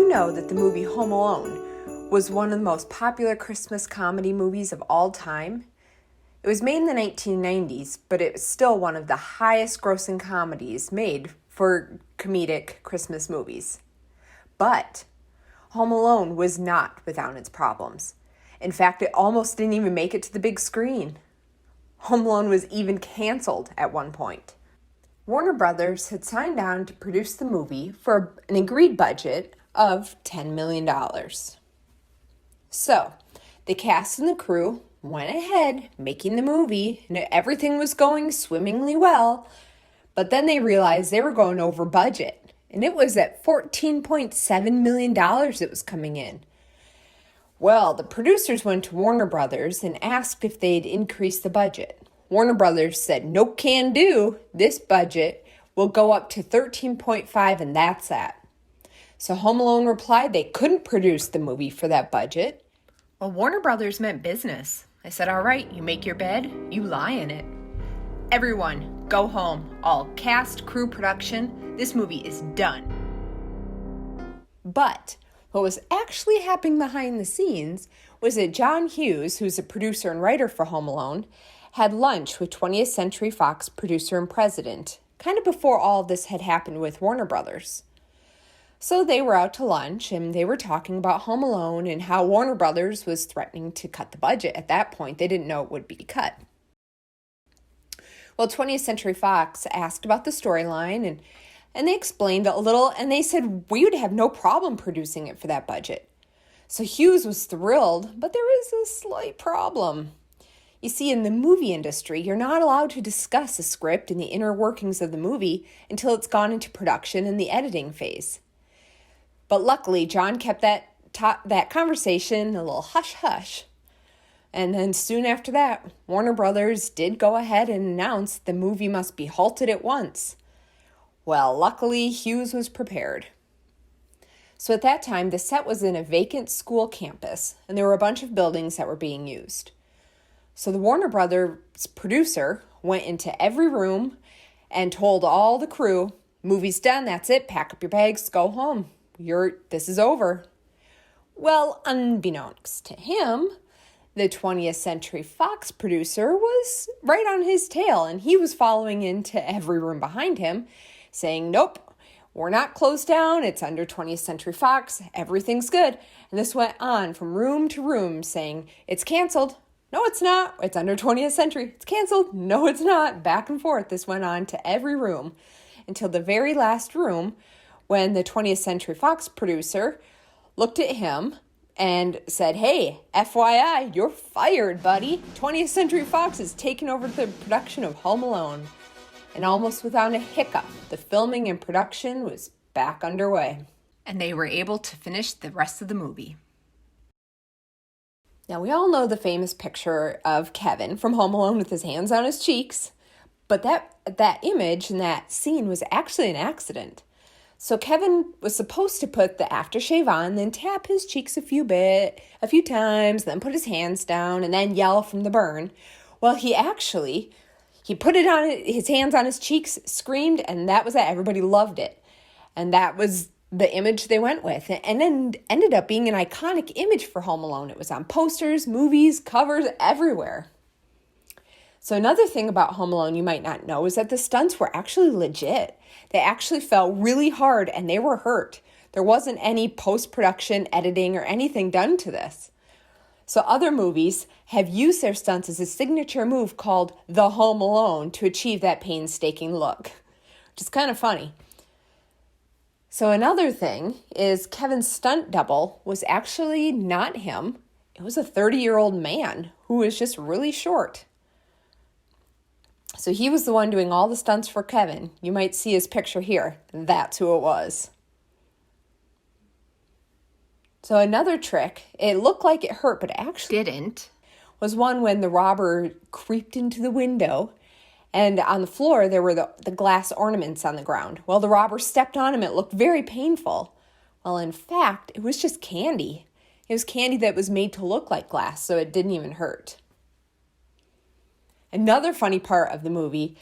you know that the movie Home Alone was one of the most popular Christmas comedy movies of all time? It was made in the 1990s, but it was still one of the highest grossing comedies made for comedic Christmas movies. But Home Alone was not without its problems. In fact, it almost didn't even make it to the big screen. Home Alone was even canceled at one point. Warner Brothers had signed on to produce the movie for an agreed budget of $10 million. So, the cast and the crew went ahead making the movie, and everything was going swimmingly well, but then they realized they were going over budget, and it was at $14.7 million it was coming in. Well, the producers went to Warner Brothers and asked if they'd increase the budget. Warner Brothers said, no can do. This budget will go up to 13.5 and that's that. So Home Alone replied they couldn't produce the movie for that budget. Well, Warner Brothers meant business. They said, all right, you make your bed, you lie in it. Everyone, go home. All cast, crew, production, this movie is done. But what was actually happening behind the scenes was that John Hughes, who's a producer and writer for Home Alone, had lunch with 20th Century Fox producer and president, kind of before all this had happened with Warner Brothers. So they were out to lunch and they were talking about Home Alone and how Warner Brothers was threatening to cut the budget. At that point, they didn't know it would be cut. Well, 20th Century Fox asked about the storyline and they explained a little and they said we would have no problem producing it for that budget. So Hughes was thrilled, but there was a slight problem. You see, in the movie industry, you're not allowed to discuss a script and the inner workings of the movie until it's gone into production and the editing phase. But luckily, John kept that conversation a little hush-hush. And then soon after that, Warner Brothers did go ahead and announce the movie must be halted at once. Well, luckily, Hughes was prepared. So at that time, the set was in a vacant school campus, and there were a bunch of buildings that were being used. So the Warner Brothers producer went into every room and told all the crew, movie's done, that's it, pack up your bags, go home. This is over. Well, unbeknownst to him, the 20th Century Fox producer was right on his tail, and he was following into every room behind him, saying, nope, we're not closed down, it's under 20th Century Fox, everything's good. And this went on from room to room saying, it's canceled. No, it's not. It's under 20th Century. It's canceled. No, it's not. Back and forth. This went on to every room until the very last room when the 20th Century Fox producer looked at him and said, hey, FYI, you're fired, buddy. 20th Century Fox is taking over the production of Home Alone. And almost without a hiccup, the filming and production was back underway. And they were able to finish the rest of the movie. Now, we all know the famous picture of Kevin from Home Alone with his hands on his cheeks, but that image and that scene was actually an accident. So Kevin was supposed to put the aftershave on, then tap his cheeks a few times, then put his hands down, and then yell from the burn. Well, he put it on his hands on his cheeks, screamed, and that was it. Everybody loved it. And that was the image they went with, and then ended up being an iconic image for Home Alone. It was on posters, movies, covers, everywhere. So another thing about Home Alone you might not know is that the stunts were actually legit. They actually fell really hard and they were hurt. There wasn't any post-production editing or anything done to this. So other movies have used their stunts as a signature move called the Home Alone to achieve that painstaking look, which is kind of funny. So another thing is Kevin's stunt double was actually not him. It was a 30-year-old man who was just really short. So he was the one doing all the stunts for Kevin. You might see his picture here. That's who it was. So another trick, it looked like it hurt, but it actually didn't, was one when the robber creeped into the window and on the floor, there were the glass ornaments on the ground. Well, the robber stepped on them. It looked very painful. Well, in fact, it was just candy. It was candy that was made to look like glass, so it didn't even hurt. Another funny part of the movie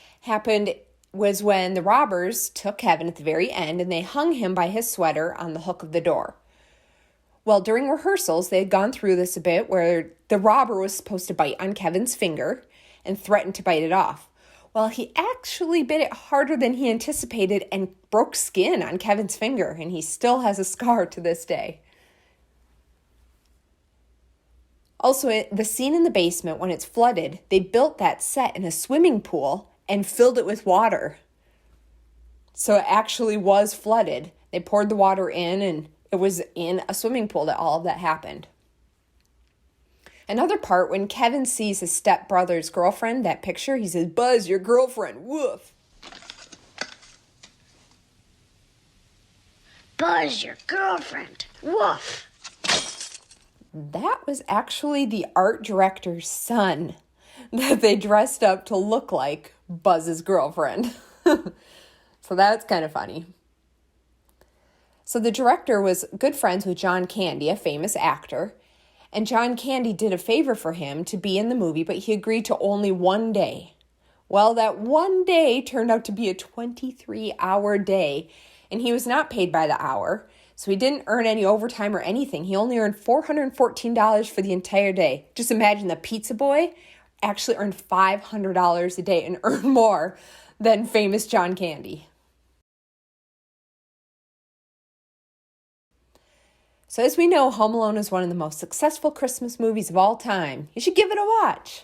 was when the robbers took Kevin at the very end and they hung him by his sweater on the hook of the door. Well, during rehearsals, they had gone through this a bit where the robber was supposed to bite on Kevin's finger and threatened to bite it off. Well, he actually bit it harder than he anticipated and broke skin on Kevin's finger, and he still has a scar to this day. Also, the scene in the basement, when it's flooded, they built that set in a swimming pool and filled it with water. So it actually was flooded. They poured the water in, and it was in a swimming pool that all of that happened. Another part, when Kevin sees his stepbrother's girlfriend, that picture, he says, "Buzz, your girlfriend, woof." Buzz, your girlfriend, woof. That was actually the art director's son that they dressed up to look like Buzz's girlfriend. So that's kind of funny. So the director was good friends with John Candy, a famous actor. And John Candy did a favor for him to be in the movie, but he agreed to only one day. Well, that one day turned out to be a 23-hour day, and he was not paid by the hour, so he didn't earn any overtime or anything. He only earned $414 for the entire day. Just imagine the pizza boy actually earned $500 a day and earned more than famous John Candy. So as we know, Home Alone is one of the most successful Christmas movies of all time. You should give it a watch.